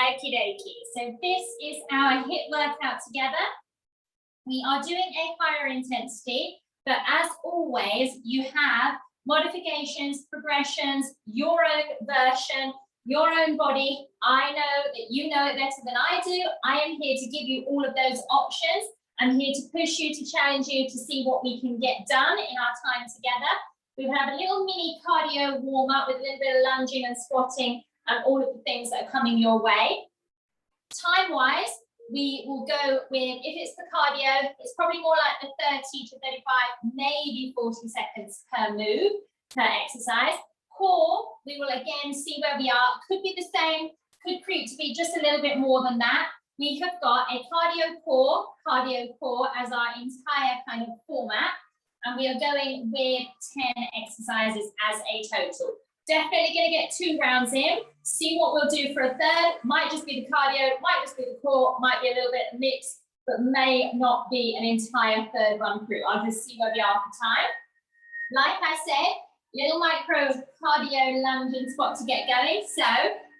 Okie dokie. So this is our HIIT workout together. We are doing a higher intensity, but as always, you have modifications, progressions, your own version, your own body. I know that you know it better than I do. I am here to give you all of those options. I'm here to push you, to challenge you, to see what we can get done in our time together. We will have a little mini cardio warm up with a little bit of lunging and squatting and all of the things that are coming your way. Time-wise, we will go with, if it's the cardio, it's probably more like the 30 to 35, maybe 40 seconds per move, per exercise. Core, we will again see where we are. Could be the same, could prove to be just a little bit more than that. We have got a cardio core as our entire kind of format, and we are going with 10 exercises as a total. Definitely going to get 2 rounds in, see what we'll do for a third. Might just be the cardio, might just be the core, might be a little bit mixed, but may not be an entire third run through. I'll just see where we are for time. Like I said, little micro cardio lunge and squat to get going. So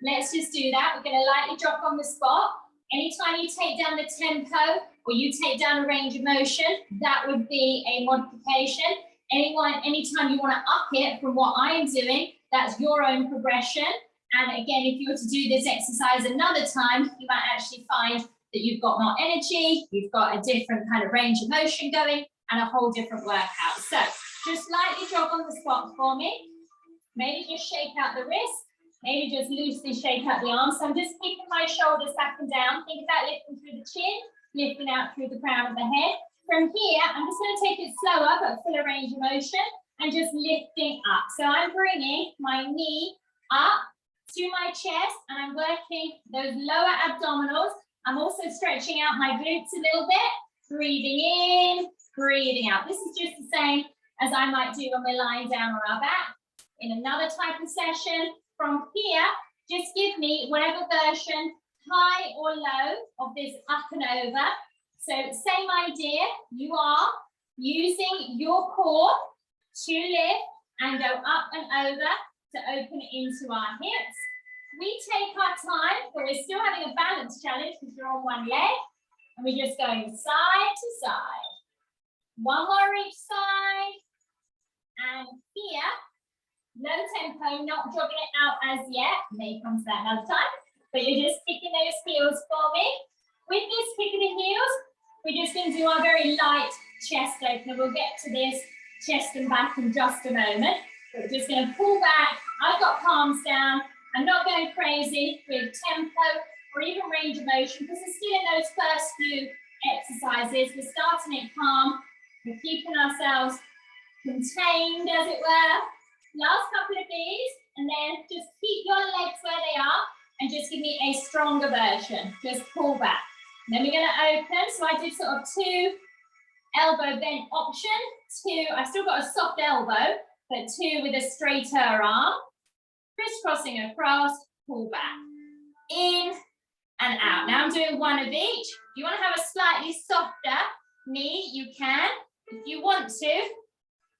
let's just do that. We're going to lightly drop on the spot. Anytime you take down the tempo or you take down a range of motion, that would be a modification. Anytime you want to up it from what I am doing, that's your own progression. And again, if you were to do this exercise another time, you might actually find that you've got more energy, you've got a different kind of range of motion going, and a whole different workout. So just lightly drop on the spot for me. Maybe just shake out the wrist. Maybe just loosely shake out the arms. So I'm just keeping my shoulders back and down. Think about lifting through the chin, lifting out through the crown of the head. From here, I'm just going to take it slower, but full of range of motion, and just lifting up. So I'm bringing my knee up to my chest, and I'm working those lower abdominals. I'm also stretching out my glutes a little bit, breathing in, breathing out. This is just the same as I might do when we're lying down on our back. In another type of session, from here, just give me whatever version, high or low, of this up and over. So same idea, you are using your core to lift and go up and over to open into our hips. We take our time, but we're still having a balance challenge because you're on one leg, and we're just going side to side. One more each side, and here, low tempo, not jogging it out as yet. May come to that another time, but you're just kicking those heels for me. With this kick of the heels, we're just going to do our very light chest opener. We'll get to this chest and back in just a moment. We're just going to pull back. I've got palms down. I'm not going crazy with tempo or even range of motion because we're still in those first few exercises. We're starting it calm. We're keeping ourselves contained, as it were. Last couple of these, and then just keep your legs where they are and just give me a stronger version. Just pull back. And then we're going to open. So I did sort of 2 elbow bent option, 2, I've still got a soft elbow, but 2 with a straighter arm. Crisscrossing across, pull back. In and out. Now I'm doing 1 of each. If you want to have a slightly softer knee, you can. If you want to,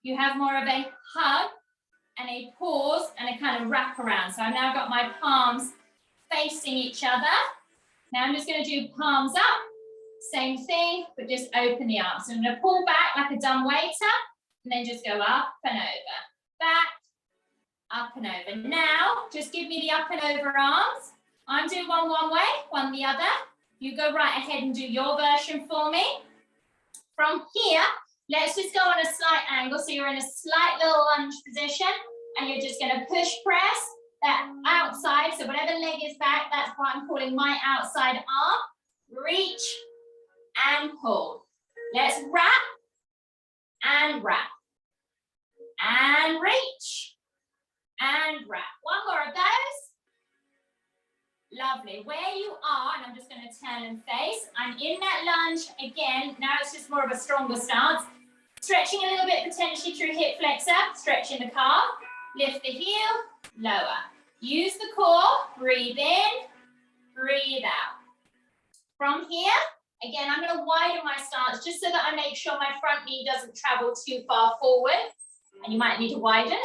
you have more of a hug and a pause and a kind of wrap around. So I've now got my palms facing each other. Now I'm just going to do palms up, same thing, but just open the arms. So I'm going to pull back like a dumb waiter, and then just go up and over, back, up and over. Now, just give me the up and over arms. I'm doing one way, one the other. You go right ahead and do your version for me. From here, let's just go on a slight angle. So you're in a slight little lunge position, and you're just going to push press that outside. So whatever leg is back, that's what I'm calling my outside arm. Reach and pull. Let's wrap and wrap and reach and wrap. One more of those. Lovely. Where you are, and I'm just going to turn and face, I'm in that lunge again. Now it's just more of a stronger stance. Stretching a little bit potentially through hip flexor, stretching the calf, lift the heel, lower. Use the core, breathe in, breathe out. From here, again, I'm going to widen my stance just so that I make sure my front knee doesn't travel too far forward. And you might need to widen.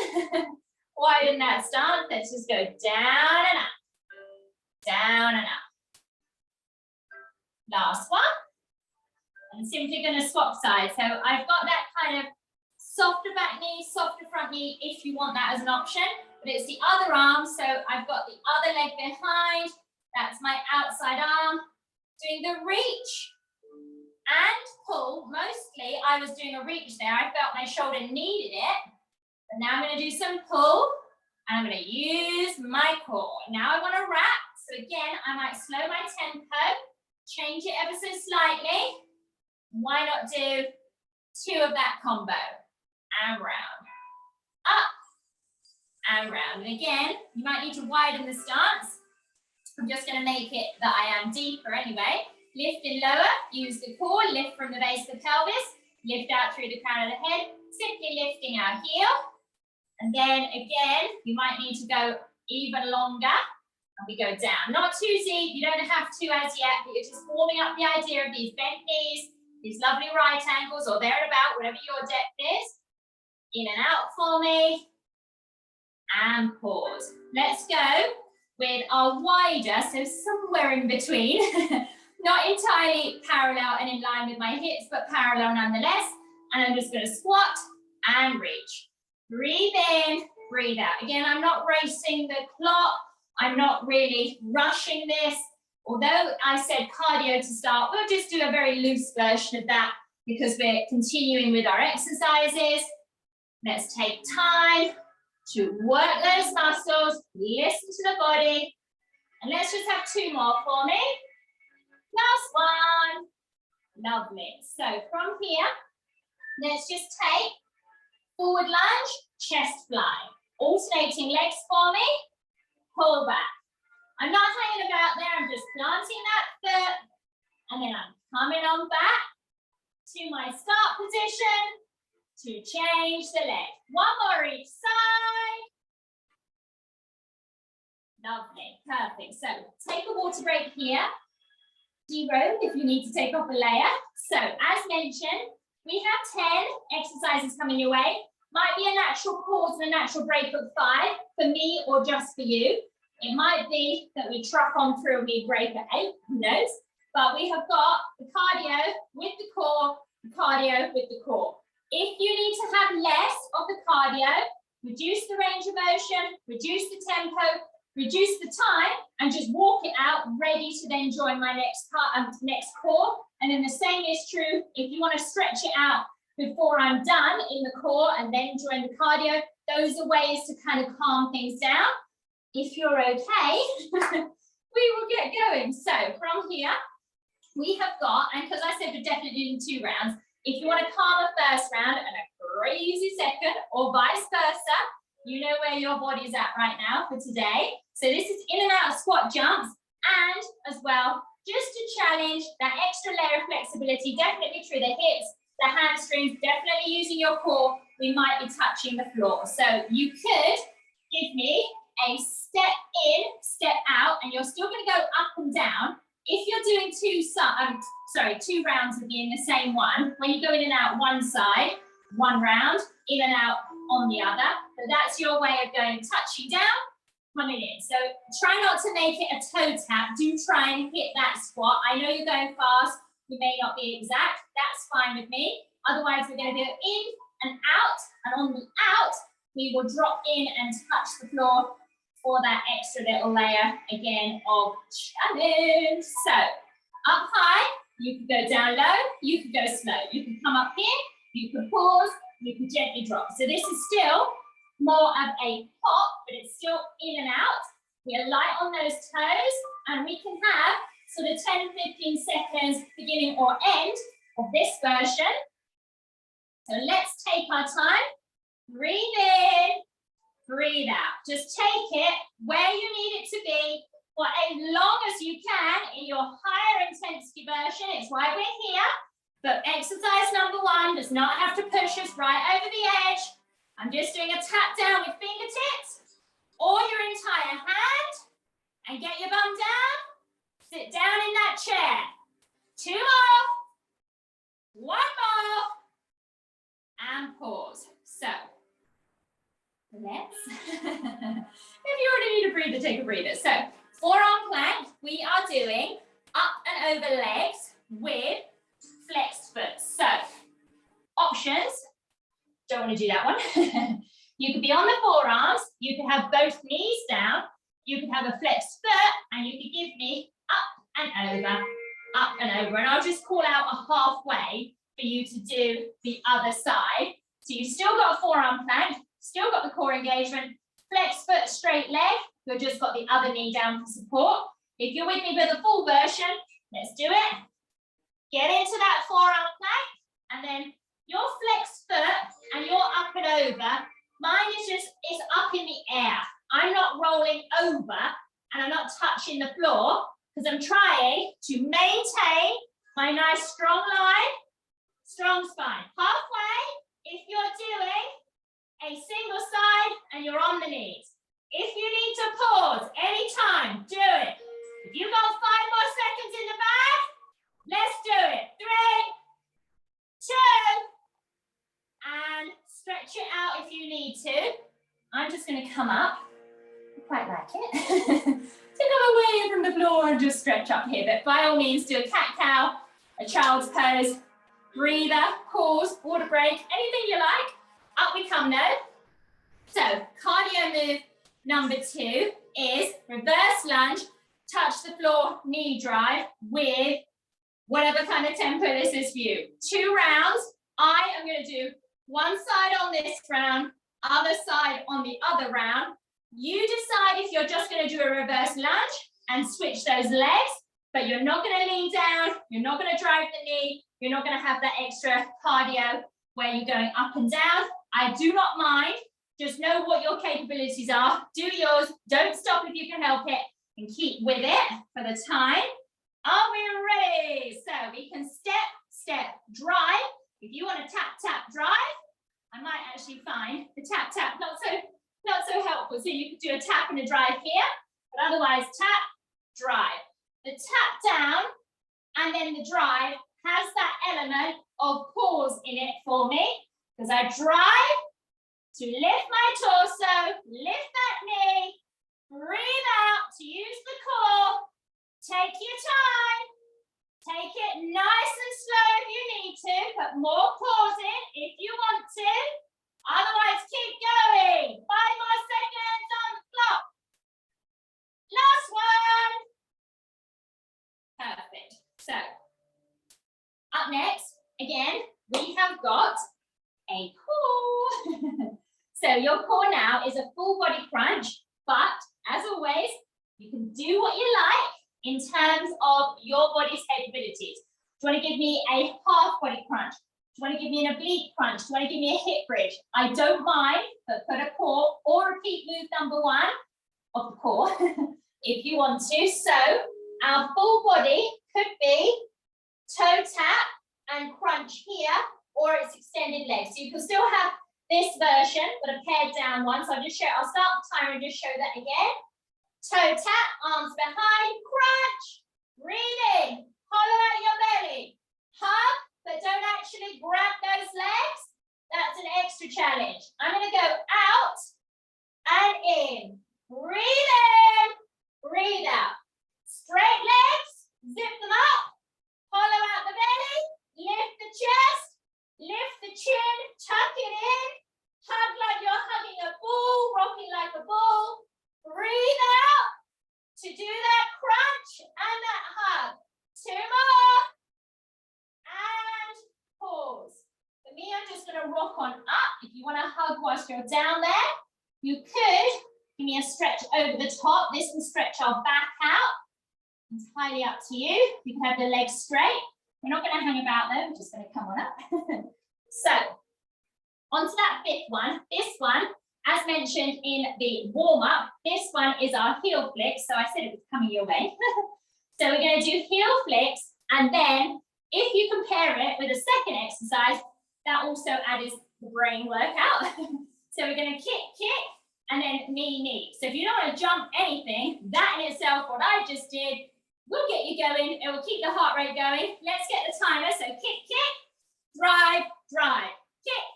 Widen that stance. Let's just go down and up. Down and up. I'm simply going to swap sides. So I've got that kind of softer back knee, softer front knee, if you want that as an option. But it's the other arm, so I've got the other leg behind. That's my outside arm. Doing the reach and pull. Mostly I was doing a reach there. I felt my shoulder needed it. But now I'm going to do some pull. And I'm going to use my core. Now I want to wrap. So again, I might slow my tempo, change it ever so slightly. Why not do 2 of that combo? And round. Up and round. And again, you might need to widen the stance. I'm just going to make it that I am deeper anyway. Lift and lower. Use the core. Lift from the base of the pelvis. Lift out through the crown of the head. Simply lifting our heel. And then again, you might need to go even longer. And we go down. Not too deep. You don't have to as yet, but you're just warming up the idea of these bent knees, these lovely right angles, or thereabout, whatever your depth is. In and out for me. And pause. Let's go with our wider, so somewhere in between. Not entirely parallel and in line with my hips, but parallel nonetheless. And I'm just going to squat and reach. Breathe in, breathe out. Again, I'm not racing the clock. I'm not really rushing this. Although I said cardio to start, we'll just do a very loose version of that because we're continuing with our exercises. Let's take time to work those muscles, listen to the body. And let's just have 2 more for me. Last one. Lovely. So from here, let's just take forward lunge, chest fly. Alternating legs for me. Pull back. I'm not hanging about there. I'm just planting that foot. And then I'm coming on back to my start position to change the leg. 1 more each side. Lovely. Perfect. So take a water break here. Zero if you need to take off a layer. So as mentioned, we have 10 exercises coming your way. Might be a natural pause and a natural break of 5 for me or just for you. It might be that we truck on through and we break at 8, who knows? But we have got the cardio with the core, the cardio with the core. If you need to have less of the cardio, reduce the range of motion, reduce the tempo, reduce the time, and just walk it out, ready to then join my next core. And then the same is true if you want to stretch it out before I'm done in the core and then join the cardio. Those are ways to kind of calm things down. If you're okay, we will get going. So from here, we have got, and because I said we're definitely doing 2 rounds, if you want to calm a first round and a crazy second, or vice versa, you know where your body's at right now for today. So this is in and out of squat jumps, and as well, just to challenge that extra layer of flexibility, definitely through the hips, the hamstrings, definitely using your core. We might be touching the floor. So you could give me a step in, step out, and you're still going to go up and down. If you're doing 2 rounds of in the same one, when you go in and out one side, 1 round, in and out on the other. So that's your way of going, touching down, coming in. So try not to make it a toe tap. Do try and hit that squat. I know you're going fast. You may not be exact. That's fine with me. Otherwise, we're going to go in and out. And on the out, we will drop in and touch the floor for that extra little layer, again, of challenge. So up high, you can go down low, you can go slow. You can come up here, you can pause, you can gently drop. So this is still more of a pop, but it's still in and out. We are light on those toes, and we can have sort of 10-15 seconds beginning or end of this version. So let's take our time. Breathe in, breathe out. Just take it where you need it to be for as long as you can in your higher intensity version. It's why we're here. But exercise number 1 does not have to push us right over the edge. I'm just doing a tap down with fingertips or your entire hand, and get your bum down. Sit down in that chair. 2 more. 1 more. And pause. So let's, if you already need a breather, take a breather. So forearm plank, we are doing up and over legs with flexed foot. So, options. Don't want to do that one. You could be on the forearms. You could have both knees down. You could have a flexed foot, and you could give me up and over, up and over. And I'll just call out a halfway for you to do the other side. So you've still got a forearm plank, still got the core engagement, flex foot, straight leg. You've just got the other knee down for support. If you're with me with the full version, let's do it. Get into that forearm plank, and then your flexed foot and your up and over. Mine is just, it's up in the air. I'm not rolling over and I'm not touching the floor because I'm trying to maintain my nice strong line, strong spine. Halfway, if you're doing a single side and you're on the knees. If you need to pause anytime, do it. If you've got 5 more seconds in the bag, let's do it. 3, 2, and stretch it out if you need to. I'm just going to come up. I quite like it. To go away from the floor and just stretch up here. But by all means, do a cat-cow, a child's pose, breather, pause, water break, anything you like. Up we come now. So, cardio move number 2 is reverse lunge, touch the floor, knee drive with whatever kind of tempo this is for you. 2 rounds. I am going to do one side on this round, other side on the other round. You decide if you're just going to do a reverse lunge and switch those legs, but you're not going to lean down, you're not going to drive the knee, you're not going to have that extra cardio where you're going up and down. I do not mind. Just know what your capabilities are. Do yours. Don't stop if you can help it, and keep with it for the time. Are we ready? So we can step, step, drive. If you want to tap, tap, drive, I might actually find the tap, tap not so helpful. So you could do a tap and a drive here, but otherwise tap, drive. The tap down and then the drive has that element of pause in it for me, because I drive to lift my torso, lift that knee, breathe out to use the core. Take your time. Take it nice and slow if you need to, put more pause in if you want to. Otherwise, keep going. 5 more seconds on the clock. Last one. Perfect. So, up next, again, we have got a core. So your core now is a full body crunch, but as always, you can do what you like in terms of your body's capabilities. Do you want to give me a half body crunch? Do you want to give me an oblique crunch? Do you want to give me a hip bridge? I don't mind, but put a core or repeat move number 1 of the core if you want to. So our full body could be toe tap and crunch here, or it's extended legs. So you can still have this version, but a pared down one. So I'll start the timer and just show that again. Toe tap, arms behind, crunch, breathe in, hollow out your belly, hug, but don't actually grab those legs. That's an extra challenge. I'm going to go out and in. Breathe in, breathe out. Straight legs, zip them up, hollow out the belly, lift the chest, lift the chin, tuck it in, hug like you're hugging a ball, rocking like a ball. Breathe out to do that crunch and that hug. 2 more. And pause. For me, I'm just going to rock on up. If you want to hug whilst you're down there, you could give me a stretch over the top. This will stretch our back out. Entirely up to you. You can have the legs straight. We're not going to hang about though. We're just going to come on up. So, onto that 5th one. This one, as mentioned in the warm-up, this one is our heel flicks. So I said it was coming your way. So we're going to do heel flicks, and then if you compare it with a second exercise, that also adds the brain workout. So we're going to kick, and then knee. So if you don't want to jump anything, that in itself, what I just did, will get you going. It will keep the heart rate going. Let's get the timer. So kick, drive, kick,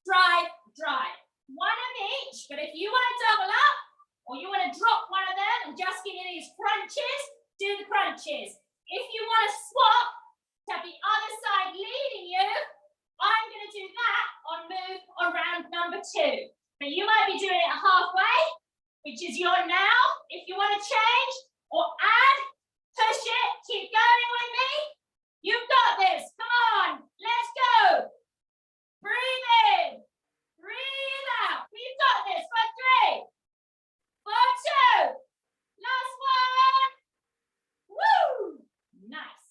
drive. 1 of each, but if you want to double up or you want to drop one of them and just give me these crunches, do the crunches. If you want to swap to have the other on round number 2. But you might be doing it halfway, which is your now. If you want to change or add, push it, keep going with me. You've got this. Come on, let's go. Breathe in, breathe out. We've got this for 3, for 2. Last one. Woo! Nice.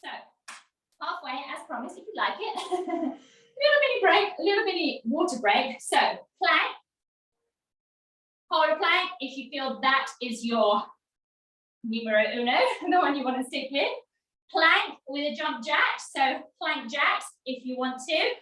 So, halfway, as promised, if you like it. Little bitty break, a little bitty water break. So, plank. Hold a plank if you feel that is your numero uno, the one you want to stick with. Plank with a jump jack. So, plank jacks if you want to.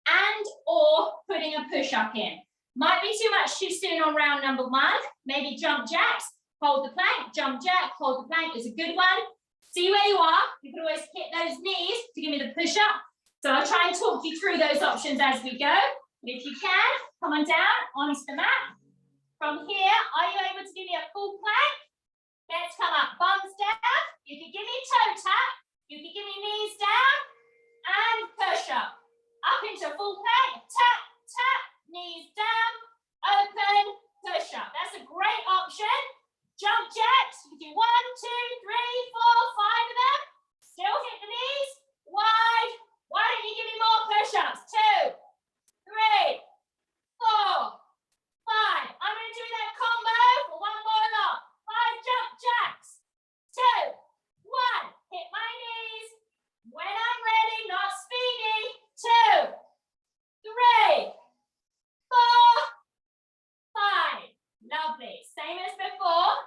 And or putting a push-up in. Might be too much too soon on round number 1. Maybe jump jacks. Hold the plank, jump jack, hold the plank is a good one. See where you are. You can always hit those knees to give me the push-up. So I'll try and talk you through those options as we go. But if you can, come on down onto the mat. From here, are you able to give me a full plank? Let's come up, bums down. You can give me toe tap. You can give me knees down. And push up. Up into full plank. Tap, tap, knees down. Open, push up. That's a great option. Jump jacks, you do 1, 2, 3, 4, 5 of them. Still hit the knees, wide. Why don't you give me more push-ups? 2, 3, 4, 5. I'm going to do that combo for one more lot. 5 jump jacks. 2, 1. Hit my knees. When I'm ready, not speedy. 2, 3, 4, 5. Lovely. Same as before.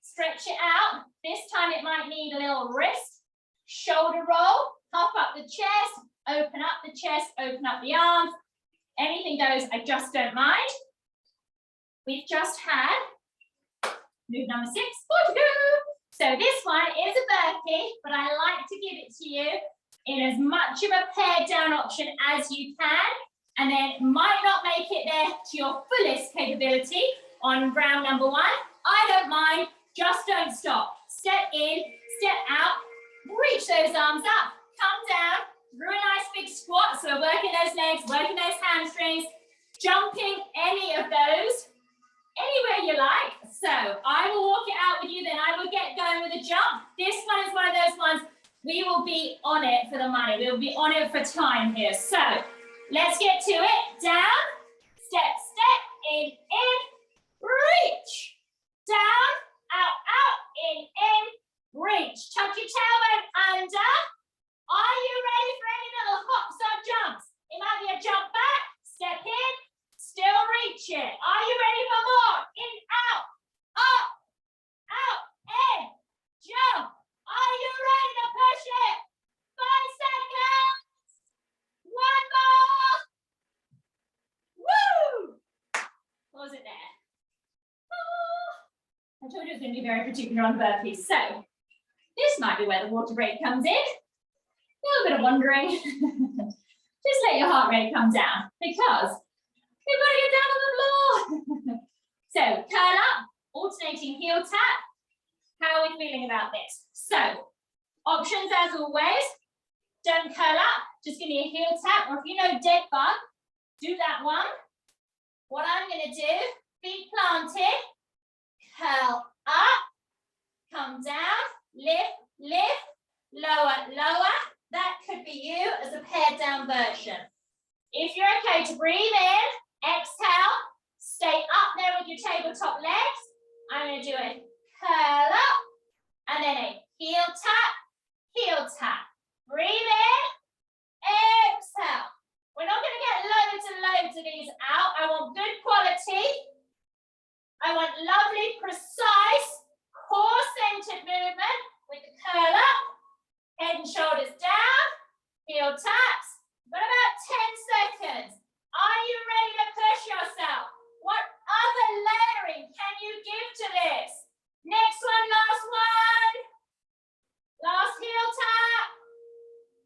Stretch it out. This time it might need a little wrist. Shoulder roll. Puff up the chest. Open up the chest. Open up the arms. Anything goes. I just don't mind. We've just had move number 6. 4 to go. So this one is a burpee, but I like to give it to you in as much of a pared down option as you can. And then it might not make it there to your fullest capability on round number 1. I don't mind, just don't stop. Step in, step out, reach those arms up, come down, through a nice big squat. So we're working those legs, working those hamstrings, jumping any of those, anywhere you like. So I will walk it out with you, then I will get going with a jump. This one is one of those ones, we will be on it for the money. We will be on it for time here. So let's get to it. Down, step, step, in, reach. Down, out, in, reach. Tuck your tailbone under. Are you ready for any little hops or jumps? It might be a jump back, step in, still reach it. Are you ready for more? In, out, up, out, in, jump. Are you ready to push it? 5 seconds. One more. Woo! Pause it there. I told you it was going to be very particular on the burpees. So this might be where the water break comes in. A little bit of wandering. Just let your heart rate come down because we've got to get down on the floor. So curl up, alternating heel tap. How are we feeling about this? So options as always. Don't curl up. Just give me a heel tap. Or if you know dead bug, do that one. What I'm going to do, feet planted. Curl up, come down, lift, lift, lower, lower. That could be you as a pared down version. If you're okay to breathe in, exhale, stay up there with your tabletop legs. I'm going to do a curl up and then a heel tap. Breathe in, exhale. We're not going to get loads and loads of these out. I want good quality. I want lovely, precise, core-centered movement with the curl up, head and shoulders down, heel taps. Got about 10 seconds. Are you ready to push yourself? What other layering can you give to this? Next one, last one. Last heel tap.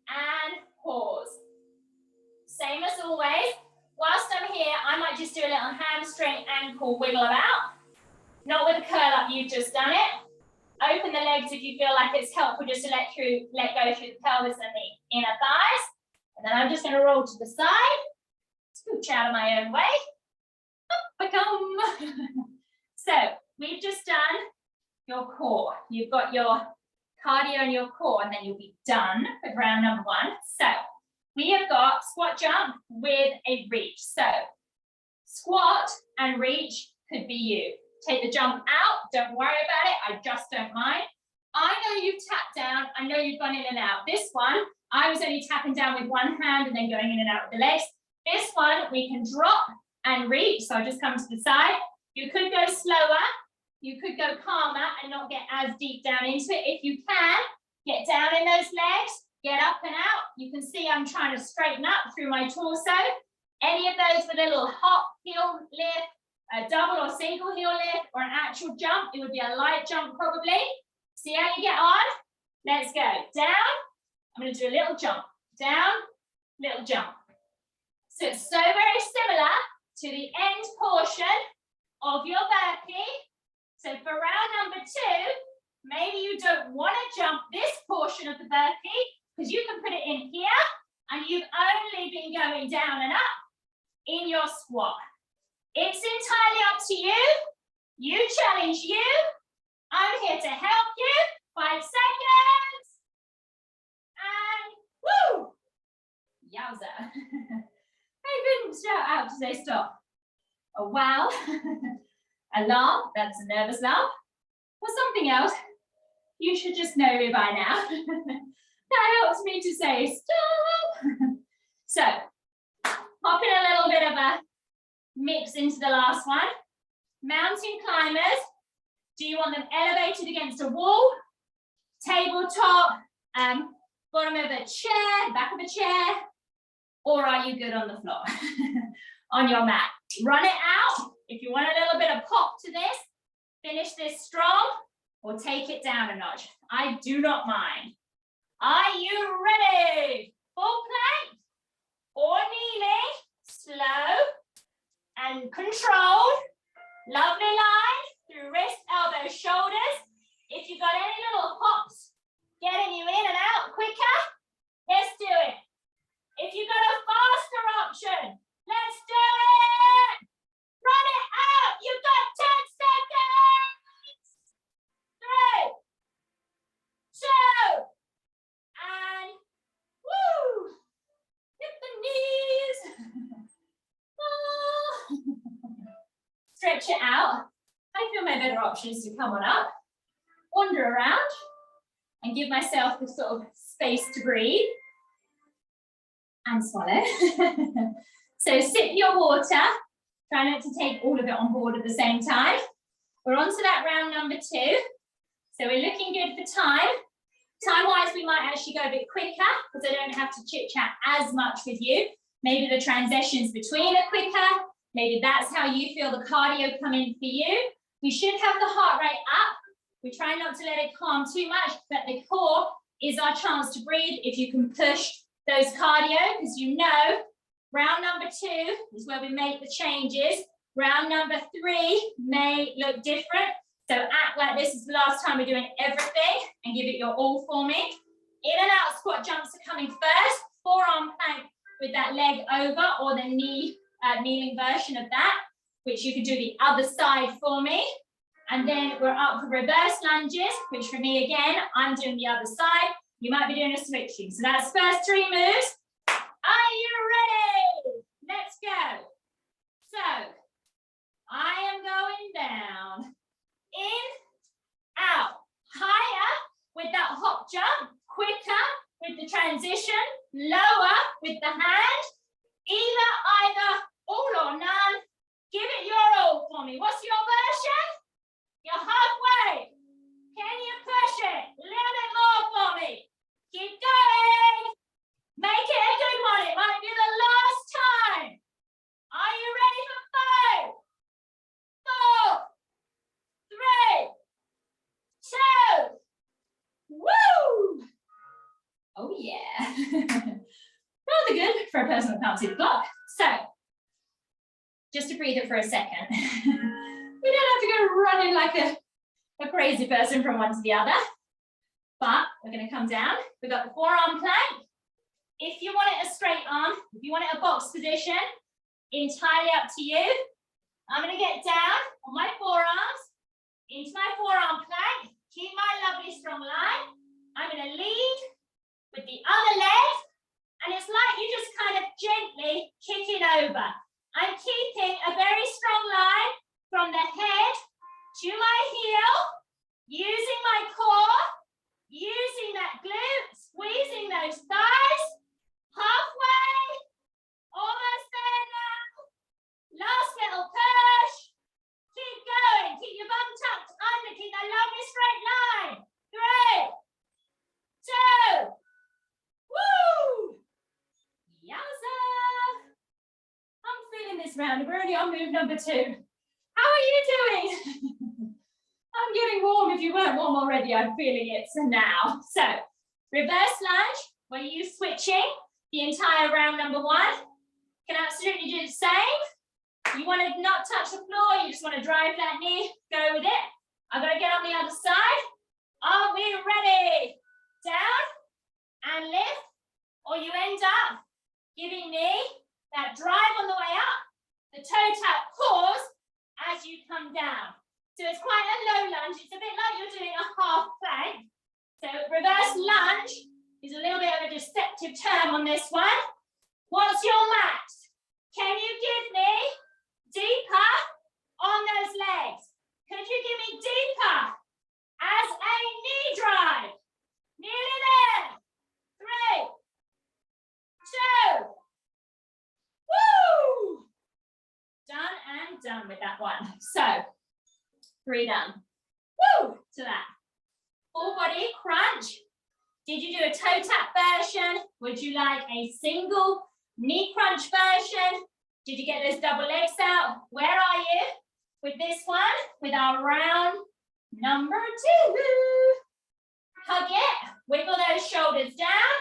And pause. Same as always. Whilst I'm here, I might just do a little hamstring ankle wiggle about. Not with a curl up, you've just done it. Open the legs if you feel like it's helpful just to let go through the pelvis and the inner thighs. And then I'm just going to roll to the side, scooch out of my own way. Up I come. So we've just done your core. You've got your cardio and your core, and then you'll be done with round number 1. So we have got squat jump with a reach. So squat and reach could be you. Take the jump out, don't worry about it, I just don't mind. I know you've tapped down, I know you've gone in and out. This one, I was only tapping down with one hand and then going in and out with the legs. This one, we can drop and reach, so I'll just come to the side. You could go slower, you could go calmer and not get as deep down into it. If you can, get down in those legs, get up and out. You can see I'm trying to straighten up through my torso. Any of those with a little hop, heel lift, a double or single heel lift, or an actual jump, it would be a light jump probably. See how you get on? Let's go. Down. I'm going to do a little jump. Down, little jump. So it's so very similar to the end portion of your burpee. So for round number 2, maybe you don't want to jump this portion of the burpee because you can put it in here and you've only been going down and up in your squat. It's entirely up to you. You challenge you. I'm here to help you. 5 seconds. And woo! Yowza. I couldn't shout out to say stop. A wow. A laugh, that's a nervous laugh. Or something else. You should just know me by now. That helps me to say stop. So, pop in a little bit of a mix into the last one. Mountain climbers. Do you want them elevated against a wall, tabletop, bottom of a chair, back of a chair, or are you good on the floor, on your mat? Run it out. If you want a little bit of pop to this, finish this strong, or take it down a notch. I do not mind. Are you ready? Full plank or kneeling, slow and controlled. Lovely line through wrist, elbow, shoulders. If you've got any little hops getting you in and out quicker, let's do it. If you've got a faster option, let's do it. Run it out. You've got 10 seconds. 3, 2, and woo. Hit the knees. Stretch it out. I feel my better option is to come on up, wander around, and give myself the sort of space to breathe and swallow. So sip your water. Try not to take all of it on board at the same time. We're on to that round number 2. So we're looking good for time. Time-wise, we might actually go a bit quicker because I don't have to chit-chat as much with you. Maybe the transitions between are quicker. Maybe that's how you feel the cardio come in for you. We should have the heart rate up. We try not to let it calm too much, but the core is our chance to breathe if you can push those cardio, because you know, round number 2 is where we make the changes. Round number 3 may look different. So act like this is the last time we're doing everything and give it your all for me. In and out squat jumps are coming first. Forearm plank with that leg over, or the kneeling version of that, which you could do the other side for me. And then we're up for reverse lunges, which for me, again, I'm doing the other side. You might be doing a switching. So that's first 3 moves. Are you ready? Let's go. So I am going down, in, out, higher with that hop jump, quicker with the transition, lower with the hand, either, all or none. Give it your all for me. What's your version? You're halfway. Can you push it? A little bit more for me. Keep going. Make it a good one. It might be the last time. Are you ready for 5, 4, 3, 2. Woo! Oh yeah. Rather good for a person who can't see the clock. So, just to breathe it for a second. We don't have to go running like a crazy person from one to the other. But we're going to come down. We've got the forearm plank. If you want it a straight arm, if you want it a box position, entirely up to you. I'm going to get down on my forearms, into my forearm plank. Keep my lovely strong line. I'm going to lead with the other leg, and it's like you just kind of gently kick it over. I'm keeping a very strong line from the head to my heel, using my core, using that glute, squeezing those thighs. Halfway, almost there now. Last little push. Keep going. Keep your bum tucked under. Keep that lovely straight line. 3, 2. Woo! Yowza! I'm feeling this round. We're only on move number 2. How are you doing? I'm getting warm. If you weren't warm already, I'm feeling it now. So, reverse lunge, where you're switching the entire round number 1. Can absolutely do the same. You want to not touch the floor, you just want to drive that knee, go with it. I'm going to get on the other side. Are we ready? Down and lift, or you end up giving me that drive on the way up, the toe tap pause as you come down. So it's quite a low lunge. It's a bit like you're doing a half plank. So reverse lunge is a little bit of a deceptive term on this one. What's your max? Can you give me deeper on those legs? Could you give me deeper as a knee drive? Nearly there. 3, 2. Woo! Done and done with that one. So 3 done. Woo! To that. Full body crunch. Did you do a toe tap version? Would you like a single knee crunch version? Did you get those double legs out? Where are you with this one? With our round number 2. Hug it. Wiggle those shoulders down.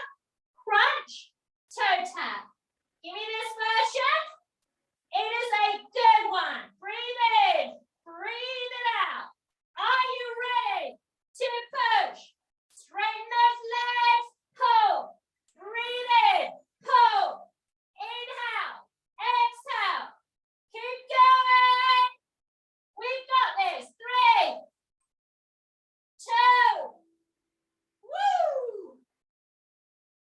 Crunch. Toe tap. Give me this version. It is a good one. Breathe in. Breathe it out. Are you ready to push? Straighten those legs. Pull. Breathe in. Pull. Inhale. Exhale. Keep going. We've got this. 3, 2. Woo!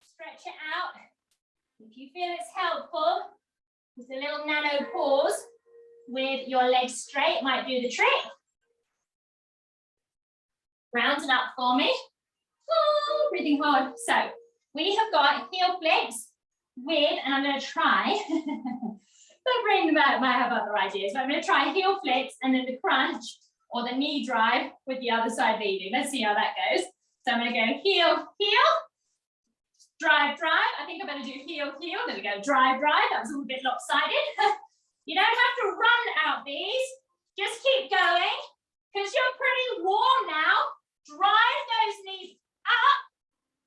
Stretch it out. If you feel it's helpful, just a little nano pause with your legs straight might do the trick. Round it up for me. Oh, breathing hard. So we have got heel flicks with, and I'm going to try, my brain might have other ideas, but I'm going to try heel flicks and then the crunch or the knee drive with the other side leading. Let's see how that goes. So I'm going to go heel, heel, drive, drive. I think I'm going to do heel, heel. There we go, drive, drive. That was a little bit lopsided. You don't have to run out these. Just keep going because you're pretty warm now. Drive those knees up,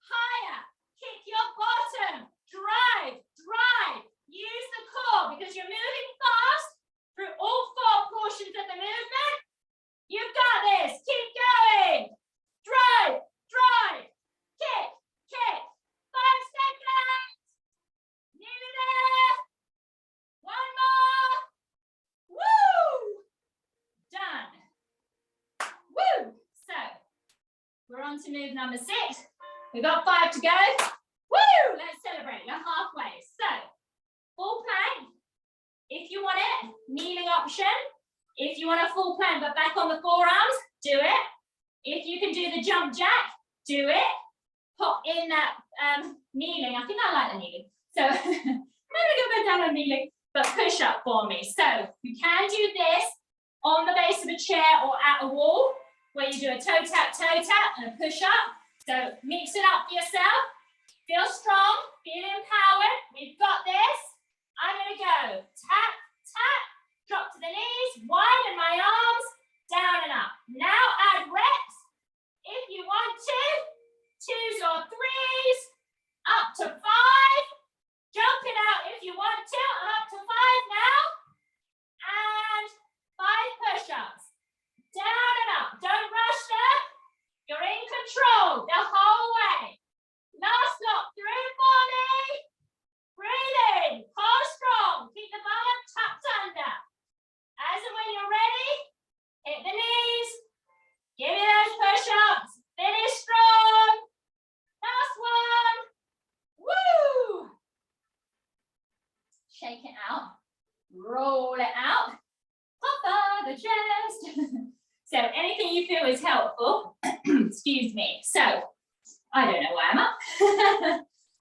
higher. Kick your bottom. Drive, drive. Use the core because you're moving fast through all 4 portions of the movement. You've got this. Keep going. Drive, drive. Kick, kick. 5 seconds. Nearly there. 1 more. Woo! Done. Woo! So, we're on to move number 6. We've got 5 to go. Woo! Let's celebrate. You're halfway. So, full plank. If you want it, kneeling option. If you want a full plank but back on the forearms, do it. If you can do the jump jack, do it. Pop in that kneeling. I think I like the kneeling. So, I'm going to go back down on kneeling, but push up for me. So, you can do this on the base of a chair or at a wall, where you do a toe tap, and a push up. So, mix it up for yourself. Feel strong, feel empowered. We've got this. I'm going to go tap, tap, drop to the knees, widen my arms, down and up. Now add reps. If you want to, 2s or 3s, up to 5. Jump it out if you want to. I'm up to 5 now. And 5 push-ups. Down and up. Don't rush them. You're in control the whole way. Last lot through for me. Breathe in. Core strong. Keep the bum up excuse me. So, I don't know why I'm up.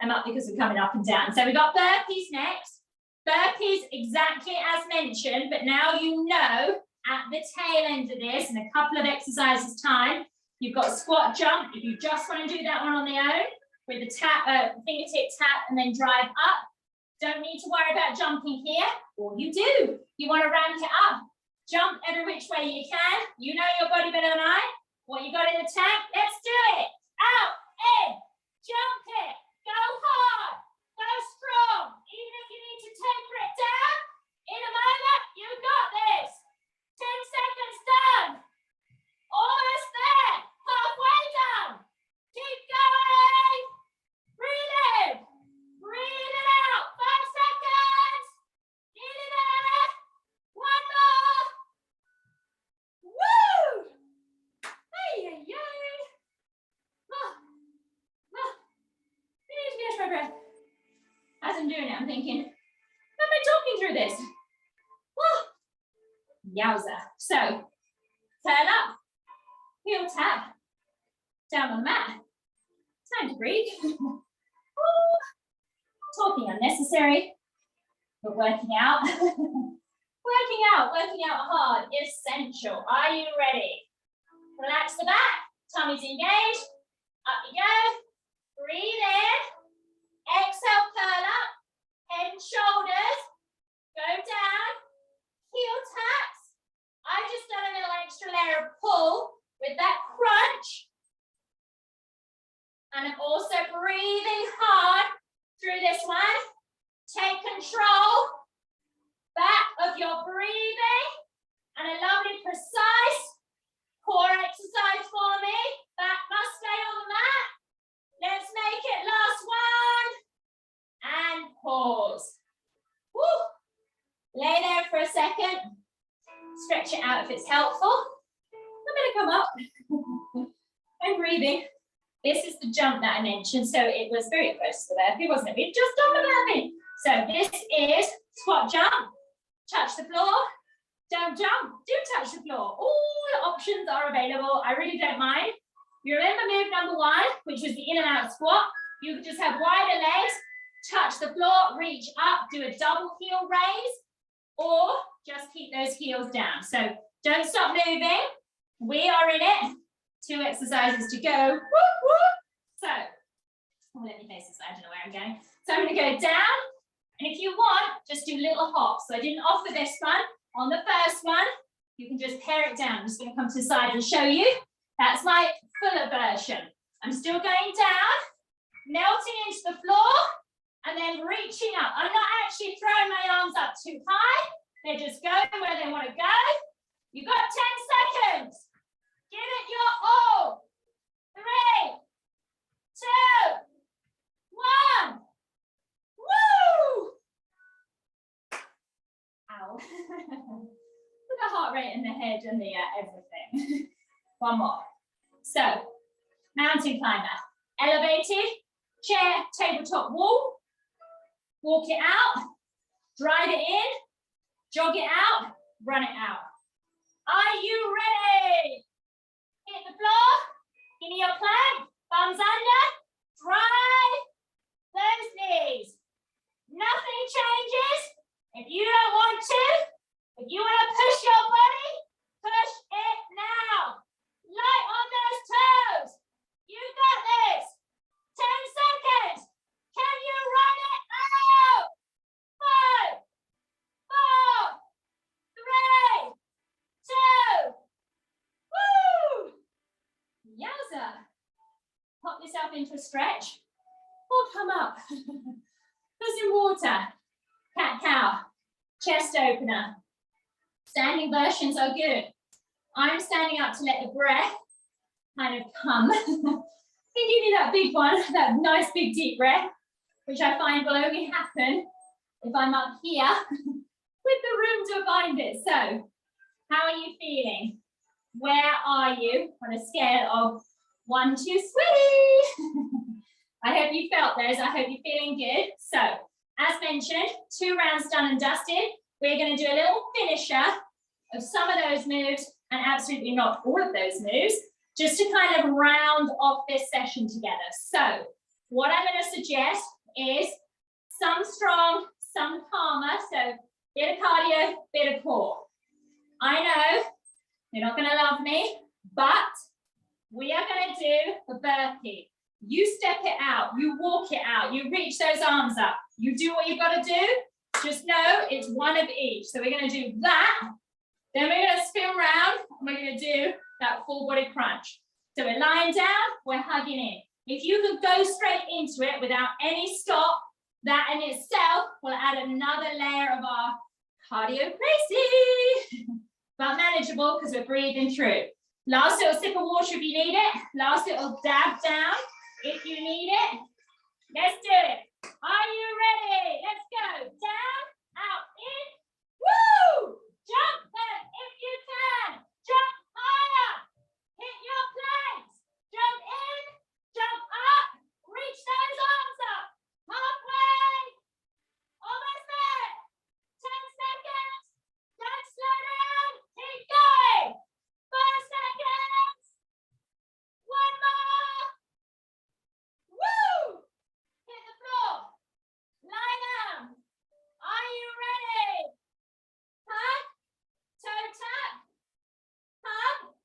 I'm up because we're coming up and down. So we've got burpees next. Burpees exactly as mentioned, but now you know at the tail end of this, in a couple of exercises time, you've got squat jump. If you just want to do that one on the own, with the tap, fingertip tap, and then drive up. Don't need to worry about jumping here, or you do. You want to ramp it up. Jump every which way you can. You know your body better than I. What you got in the tank, let's do it. Out, in, jump it, go hard, go strong. Even if you need to taper it down, in a moment, you got this. 10 seconds done. Almost there, halfway done. Keep going. Breathe in, breathe it out. 5 seconds. Nearly there. One more. Woo! Hey, hey, hey. Need to catch my breath. As I'm doing it, I'm thinking, how am I talking through this? Yowza. So, turn up, heel tap, down on the mat. Time to breathe. Talking unnecessary, but working out. Working out hard, essential. Are you ready? Relax the back, tummy's engaged. Up you go. Breathe in. Exhale, curl up. Head and shoulders. Go down. Heel taps. I've just done a little extra layer of pull with that crunch. And I'm also breathing hard through this one. Take control back of your breathing. And a lovely, precise core exercise for me. Back must stay on the mat. Let's make it last one. And pause. Woo. Lay there for a second. Stretch it out if it's helpful. I'm going to come up. I'm breathing. This is the jump that I mentioned, so it was very close to the burpee, wasn't it? We've just done the burpee. So this is squat jump. Touch the floor. Don't jump. Do touch the floor. All the options are available. I really don't mind. You remember move number one, which was the in and out squat. You could just have wider legs, touch the floor, reach up, do a double heel raise, or just keep those heels down. So don't stop moving. We are in it. 2 exercises to go. Woo, woo. So, let me face this, I don't know where I'm going. So I'm going to go down, and if you want, just do little hops. So I didn't offer this one. On the first one, you can just pare it down. I'm just going to come to the side and show you. That's my fuller version. I'm still going down, melting into the floor, and then reaching up. I'm not actually throwing my arms up too high. They're just going where they want to go. You've got 10 seconds. Give it your all. 3, 2, 1. Woo! Ow. With the heart rate in the head and the everything. One more. So, mountain climber. Elevated, chair, tabletop wall. Walk it out. Drive it in. Jog it out. Run it out. Are you ready? Hit the floor. Give me your plank. Thumbs under. Drive those knees. Nothing changes. If you don't want to, if you want to push your body, push it now. Light on those toes. You got this. 10 seconds. Can you run it out? 5, 4, 3, 2. Woo! Yowza. Pop yourself into a stretch or come up. Put some water. Cat-cow. Chest opener. Standing versions are good. I'm standing up to let the breath kind of come. I can give you that big one, that nice big deep breath, which I find will only happen if I'm up here with the room to find it. So, how are you feeling? Where are you on a scale of 1 to 3? I hope you felt those. I hope you're feeling good. So, as mentioned, 2 rounds done and dusted. We're going to do a little finisher of some of those moves and absolutely not all of those moves, just to kind of round off this session together. So what I'm going to suggest is some strong, some calmer. So bit of cardio, bit of core. I know you're not going to love me, but we are going to do a burpee. You step it out, you walk it out, you reach those arms up. You do what you've got to do. Just know it's one of each. So we're going to do that. Then we're going to spin around and we're going to do that full body crunch. So we're lying down, we're hugging in. If you could go straight into it without any stop, that in itself will add another layer of our cardio crazy, but manageable because we're breathing through. Last little sip of water if you need it. Last little dab down if you need it. Let's do it. Are you ready? Let's go. Down, out, in. Woo! Jump then if you can. Jump higher. Hit your planks. Jump in, jump up. Reach those arms up. Halfway. Almost there. 10 seconds. Don't slow down. Keep going. 5 seconds. One more. Woo! Hit the floor. Lie down. Are you ready? Hug. Toe tap. Hug.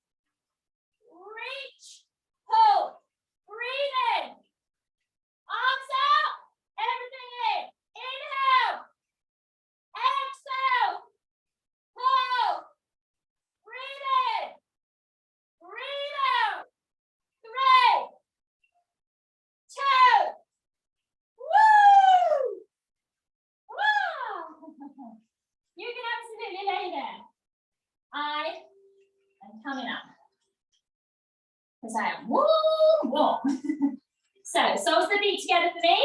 Reach. Pull. Breathe in. Arms out. Everything in. Inhale. Exhale. Pull. Breathe in. Breathe out. 3, 2. Woo! Wow! You can absolutely lay there. I am coming up. Because I am warm. So, soles the feet together for me.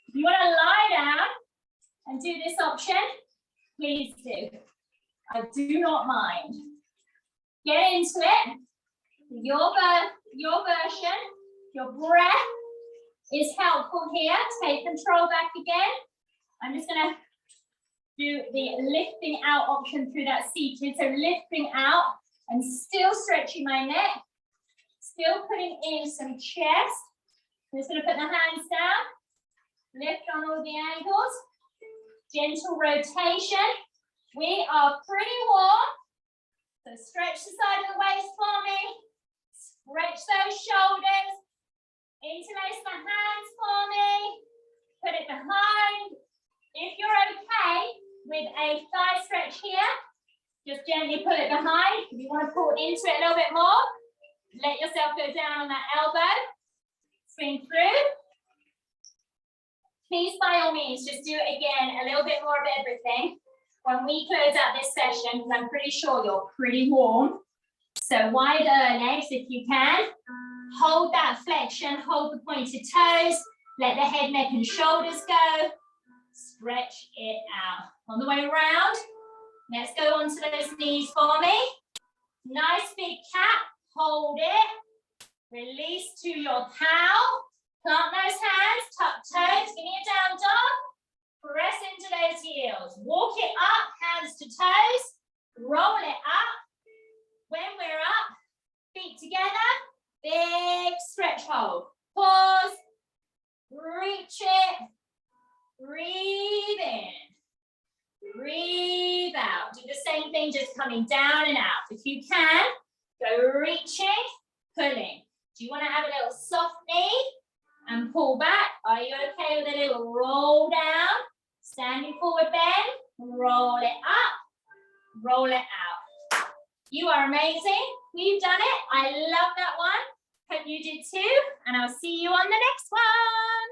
If you want to lie down and do this option, please do. I do not mind. Get into it. Your version, your breath is helpful here. Take control back again. I'm just going to do the lifting out option through that seated. So lifting out and still stretching my neck. Still putting in some chest. I'm just going to put the hands down. Lift on all the ankles. Gentle rotation. We are pretty warm. So stretch the side of the waist for me. Stretch those shoulders. Interlace my hands for me. Put it behind. If you're okay with a thigh stretch here, just gently pull it behind. If you want to pull into it a little bit more, let yourself go down on that elbow. Swing through. Please, by all means, just do it again, a little bit more of everything when we close out this session, because I'm pretty sure you're pretty warm. So wider legs if you can. Hold that flexion, hold the pointed toes. Let the head, neck, and shoulders go. Stretch it out. On the way around, let's go onto those knees for me. Nice big cat. Hold it. Release to your cow. Plant those hands, tuck toes. Give me a down dog. Press into those heels. Walk it up, hands to toes. Roll it up. When we're up, feet together. Big stretch hold. Pause. Reach it. Breathe in. Breathe out. Do the same thing, just coming down and out. If you can, go reaching, pulling. Do you want to have a little soft knee and pull back? Are you okay with a little roll down? Standing forward bend, roll it up, roll it out. You are amazing. We've done it. I love that one. Hope you did too. And I'll see you on the next one.